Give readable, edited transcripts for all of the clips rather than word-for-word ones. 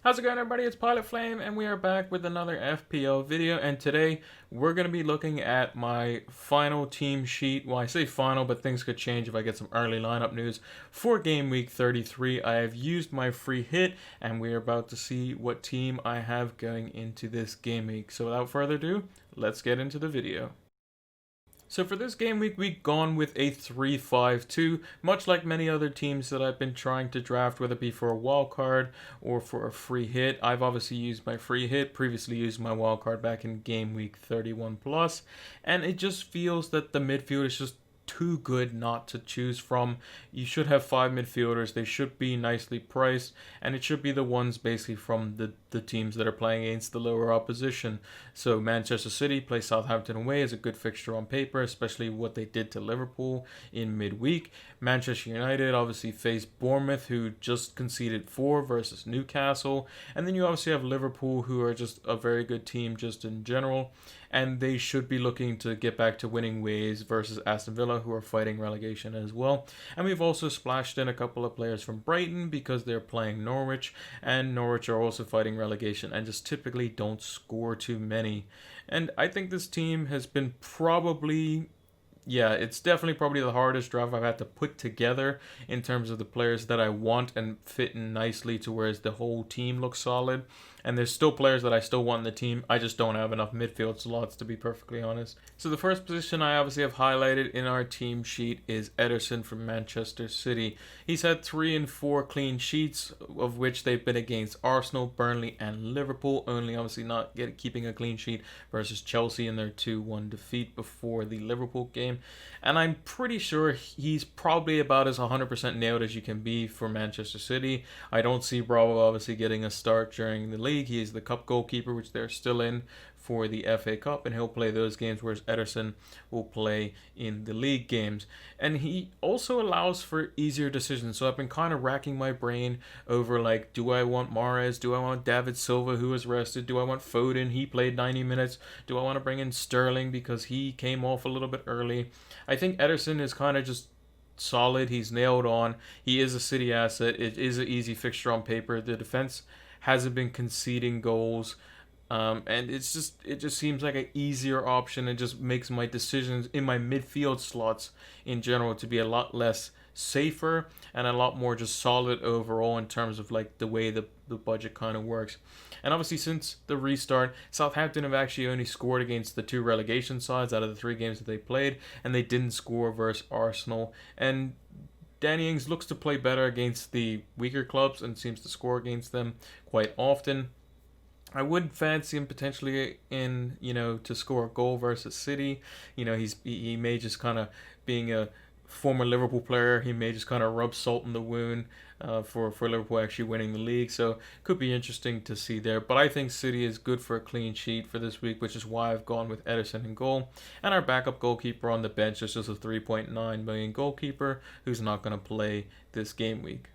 How's it going, everybody? It's Pilot Flame and we are back with another FPL video, and today we're going to be looking at my final team sheet. Well, I say final, but things could change if I get some early lineup news for game week 33. I have used my free hit and we are about to see what team I have going into this game week. So without further ado, let's get into the video. So for this game week, we've gone with a 3-5-2, much like many other teams that I've been trying to draft, whether it be for a wild card or for a free hit. I've obviously used my free hit, previously used my wild card back in game week 31 plus, and it just feels that the midfield is just too good not to choose from. You should have 5 midfielders. They should be nicely priced, and it should be the ones basically from the teams that are playing against the lower opposition. So Manchester City play Southampton away is a good fixture on paper, especially what they did to Liverpool in midweek. Manchester United obviously face Bournemouth, who just conceded 4 versus Newcastle. And then you obviously have Liverpool, who are just a very good team just in general, and they should be looking to get back to winning ways versus Aston Villa, who are fighting relegation as well. And we've also splashed in a couple of players from Brighton because they're playing Norwich, and Norwich are also fighting relegation and just typically don't score too many. And I think this team has been it's definitely probably the hardest draft I've had to put together in terms of the players that I want and fit in nicely to whereas the whole team looks solid. And there's still players that I still want in the team. I just don't have enough midfield slots, to be perfectly honest. So the first position I obviously have highlighted in our team sheet is Ederson from Manchester City. He's had 3 and 4 clean sheets, of which they've been against Arsenal, Burnley, and Liverpool. Only obviously not keeping a clean sheet versus Chelsea in their 2-1 defeat before the Liverpool game. And I'm pretty sure he's probably about as 100% nailed as you can be for Manchester City. I don't see Bravo obviously getting a start during the league. He is the cup goalkeeper, which they're still in for the FA Cup, and he'll play those games, whereas Ederson will play in the league games. And he also allows for easier decisions. So I've been kind of racking my brain over, like, do I want Mahrez? Do I want David Silva, who was rested? Do I want Foden? He played 90 minutes. Do I want to bring in Sterling because he came off a little bit early? I think Ederson is kind of just solid. He's nailed on. He is a City asset. It is an easy fixture on paper. The defense hasn't been conceding goals. And it just seems like an easier option. It just makes my decisions in my midfield slots in general to be a lot less safer and a lot more just solid overall in terms of like the way the budget kind of works. And obviously since the restart, Southampton have actually only scored against the 2 relegation sides out of the 3 games that they played, and they didn't score versus Arsenal. And Danny Ings looks to play better against the weaker clubs and seems to score against them quite often. I would fancy him potentially in, to score a goal versus City. He may just kind of, being a former Liverpool player, he may just kind of rub salt in the wound for Liverpool actually winning the league. So could be interesting to see there. But I think City is good for a clean sheet for this week, which is why I've gone with Ederson in goal. And our backup goalkeeper on the bench is just a 3.9 million goalkeeper who's not going to play this game week.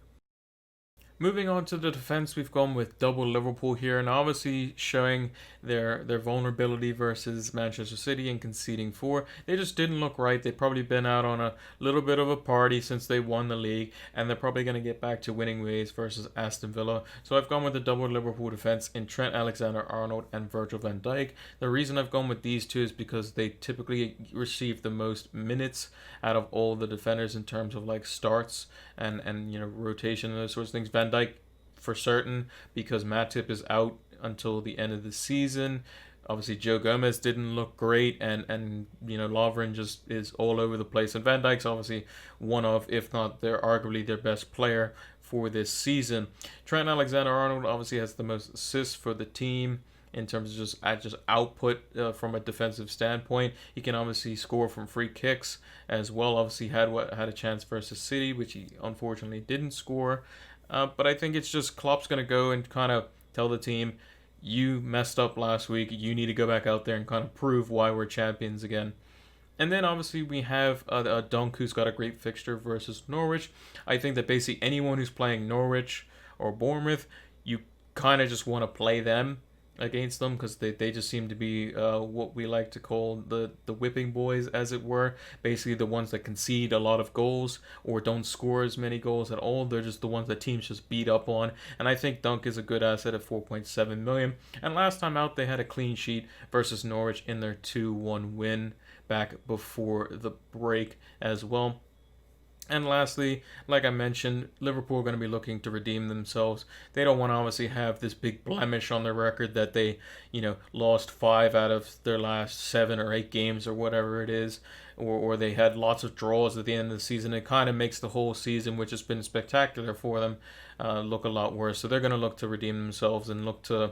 Moving on to the defense, we've gone with double Liverpool here, and obviously showing their vulnerability versus Manchester City and conceding 4. They just didn't look right. They've probably been out on a little bit of a party since they won the league, and they're probably going to get back to winning ways versus Aston Villa. So I've gone with the double Liverpool defense in Trent Alexander-Arnold and Virgil van Dijk. The reason I've gone with these two is because they typically receive the most minutes out of all the defenders in terms of like starts and rotation and those sorts of things. Van Dijk for certain because Matip is out until the end of the season. Obviously Joe Gomez didn't look great, and Lovren just is all over the place, and Van Dijk's obviously one of, if not arguably their best player for this season. Trent Alexander-Arnold obviously has the most assists for the team in terms of just output from a defensive standpoint. He can obviously score from free kicks as well. Obviously had a chance versus City, which he unfortunately didn't score. But I think it's just Klopp's going to go and kind of tell the team, you messed up last week. You need to go back out there and kind of prove why we're champions again. And then obviously we have Dunk, who's got a great fixture versus Norwich. I think that basically anyone who's playing Norwich or Bournemouth, you kind of just want to play them against them, because they just seem to be what we like to call the whipping boys, as it were. Basically, the ones that concede a lot of goals or don't score as many goals at all. They're just the ones that teams just beat up on. And I think Dunk is a good asset at 4.7 million. And last time out, they had a clean sheet versus Norwich in their 2-1 win back before the break as well. And lastly, like I mentioned, Liverpool are going to be looking to redeem themselves. They don't want to obviously have this big blemish on their record that they, lost 5 out of their last 7 or 8 games or whatever it is, or they had lots of draws at the end of the season. It kind of makes the whole season, which has been spectacular for them, look a lot worse. So they're going to look to redeem themselves and look to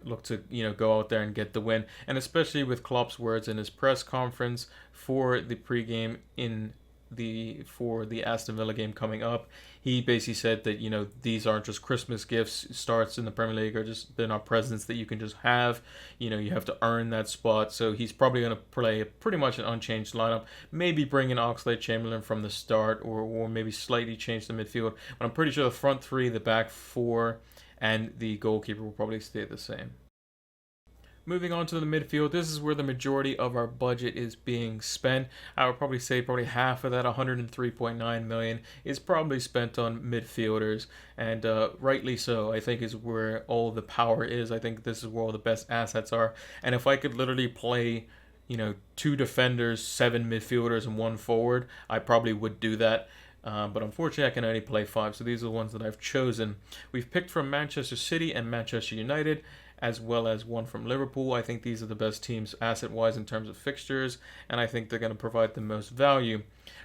go out there and get the win. And especially with Klopp's words in his press conference for the pregame for the Aston Villa game coming up, he basically said that these aren't just Christmas gifts. Starts in the Premier League are just, they're not presents that you can just have. You have to earn that spot. So he's probably going to play pretty much an unchanged lineup. Maybe bring in Oxlade-Chamberlain from the start, or maybe slightly change the midfield. But I'm pretty sure the front three, the back four, and the goalkeeper will probably stay the same. Moving on to the midfield, this is where the majority of our budget is being spent. I would probably say half of that, 103.9 million, is probably spent on midfielders, and rightly so. I think is where all the power is. I think this is where all the best assets are. And if I could literally play, 2 defenders, 7 midfielders, and 1 forward, I probably would do that. But unfortunately, I can only play 5, so these are the ones that I've chosen. We've picked from Manchester City and Manchester United, as well as one from Liverpool. I think these are the best teams asset-wise in terms of fixtures, and I think they're going to provide the most value.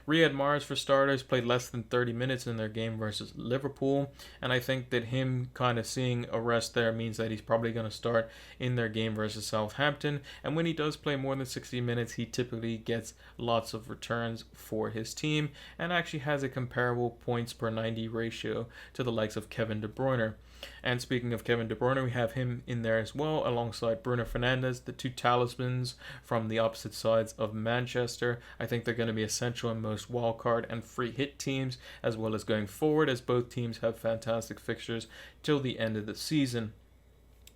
Riyad Mahrez, for starters, played less than 30 minutes in their game versus Liverpool, and I think that him kind of seeing a rest there means that he's probably going to start in their game versus Southampton, and when he does play more than 60 minutes, he typically gets lots of returns for his team, and actually has a comparable points per 90 ratio to the likes of Kevin De Bruyne. And speaking of Kevin De Bruyne, we have him in there as well, alongside Bruno Fernandes, the 2 talismans from the opposite sides of Manchester. I think they're going to be essential in most wildcard and free hit teams, as well as going forward, as both teams have fantastic fixtures till the end of the season.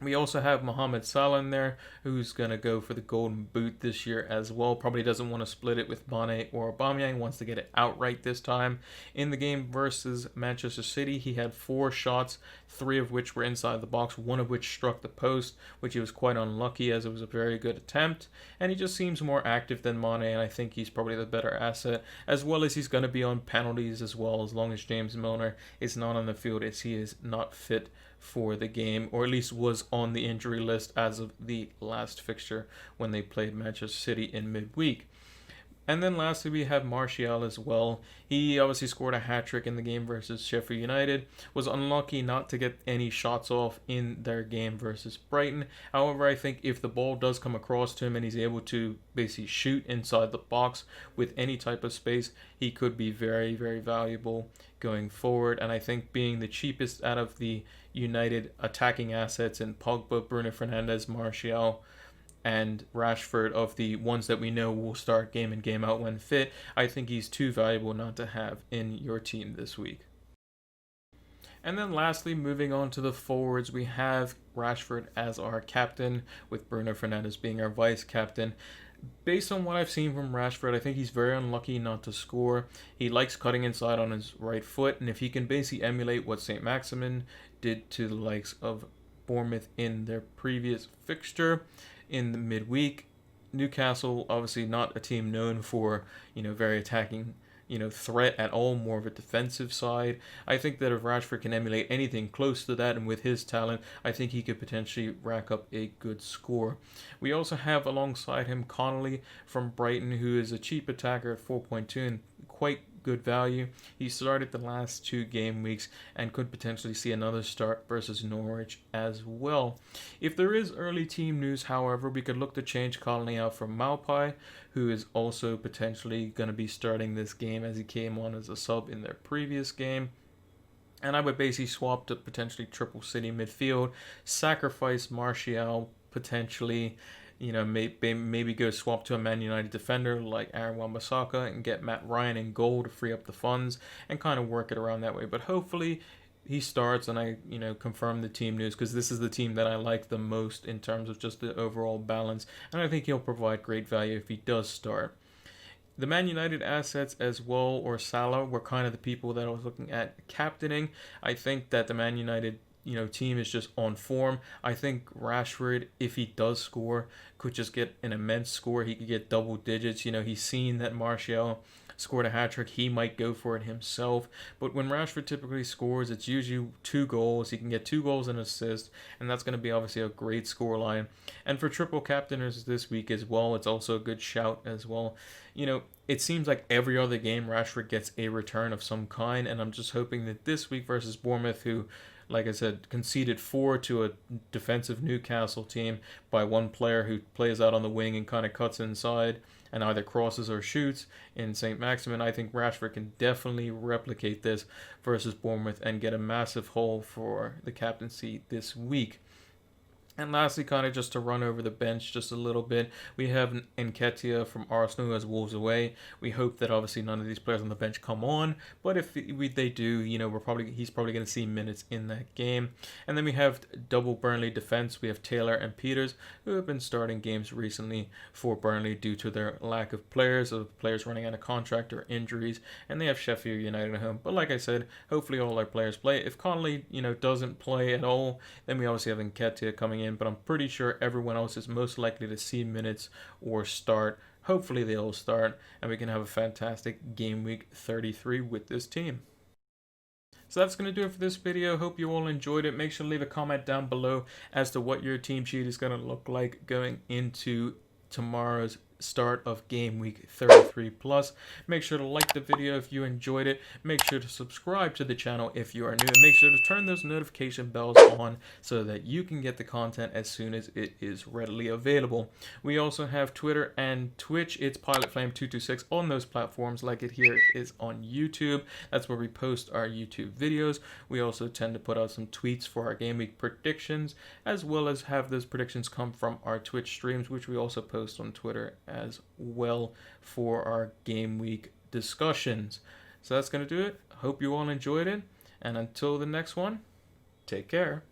We also have Mohamed Salah in there, who's going to go for the Golden Boot this year as well. Probably doesn't want to split it with Mane or Aubameyang, wants to get it outright this time. In the game versus Manchester City, he had 4 shots, 3 of which were inside the box, 1 of which struck the post, which he was quite unlucky as it was a very good attempt. And he just seems more active than Mane, and I think he's probably the better asset, as well as he's going to be on penalties as well, as long as James Milner is not on the field, as he is not fit for the game, or at least was on the injury list as of the last fixture when they played Manchester City in midweek. And then lastly, we have Martial as well. He obviously scored a hat-trick in the game versus Sheffield United. Was unlucky not to get any shots off in their game versus Brighton. However, I think if the ball does come across to him and he's able to basically shoot inside the box with any type of space, he could be very, very valuable going forward. And I think being the cheapest out of the United attacking assets in Pogba, Bruno Fernandes, Martial, and Rashford, of the ones that we know will start game in, game out when fit, I think he's too valuable not to have in your team this week. And then lastly, moving on to the forwards, we have Rashford as our captain, with Bruno Fernandes being our vice captain. Based on what I've seen from Rashford, I think he's very unlucky not to score. He likes cutting inside on his right foot, and if he can basically emulate what St. Maximin did to the likes of Bournemouth in their previous fixture in the midweek. Newcastle, obviously not a team known for, very attacking, threat at all, more of a defensive side. I think that if Rashford can emulate anything close to that, and with his talent, I think he could potentially rack up a good score. We also have alongside him Connolly from Brighton, who is a cheap attacker at 4.2 and quite good value. He started the last 2 game weeks and could potentially see another start versus Norwich as well. If there is early team news, however, we could look to change Connolly out for Maupay, who is also potentially going to be starting this game, as he came on as a sub in their previous game. And I would basically swap to potentially triple City midfield, sacrifice Martial potentially, maybe go swap to a Man United defender like Aaron Wan-Bissaka and get Matt Ryan in goal to free up the funds and kind of work it around that way. But hopefully he starts and I, confirm the team news, because this is the team that I like the most in terms of just the overall balance, and I think he'll provide great value if he does start. The Man United assets as well, or Salah, were kind of the people that I was looking at captaining. I think that the Man United team is just on form. I think Rashford, if he does score, could just get an immense score. He could get double digits. He's seen that Martial scored a hat trick. He might go for it himself. But when Rashford typically scores, it's usually 2 goals. He can get 2 goals and assist, and that's going to be obviously a great score line. And for triple captainers this week as well, it's also a good shout as well. It seems like every other game Rashford gets a return of some kind, and I'm just hoping that this week versus Bournemouth, who, like I said, conceded 4 to a defensive Newcastle team by one player who plays out on the wing and kind of cuts inside and either crosses or shoots in St. Maximin. I think Rashford can definitely replicate this versus Bournemouth and get a massive haul for the captaincy this week. And lastly, kind of just to run over the bench just a little bit, we have Nketiah from Arsenal who has Wolves away. We hope that obviously none of these players on the bench come on, but if they do, he's probably going to see minutes in that game. And then we have double Burnley defense. We have Taylor and Peters, who have been starting games recently for Burnley due to their lack of players running out of contract or injuries, and they have Sheffield United at home. But like I said, hopefully all our players play. If Connolly, doesn't play at all, then we obviously have Nketiah coming in, but I'm pretty sure everyone else is most likely to see minutes or start. Hopefully they all start, and we can have a fantastic game week 33 with this team. So that's going to do it for this video. Hope you all enjoyed it. Make sure to leave a comment down below as to what your team sheet is going to look like going into tomorrow's start of game week 33 plus. Make sure to like the video if you enjoyed it. Make sure to subscribe to the channel if you are new, and make sure to turn those notification bells on so that you can get the content as soon as it is readily available. We also have Twitter and Twitch. It's PilotFlame226 on those platforms, like it here is on YouTube. That's where we post our YouTube videos. We also tend to put out some tweets for our game week predictions, as well as have those predictions come from our Twitch streams, which we also post on Twitter as well for our game week discussions. So that's going to do it. Hope you all enjoyed it, and until the next one, take care.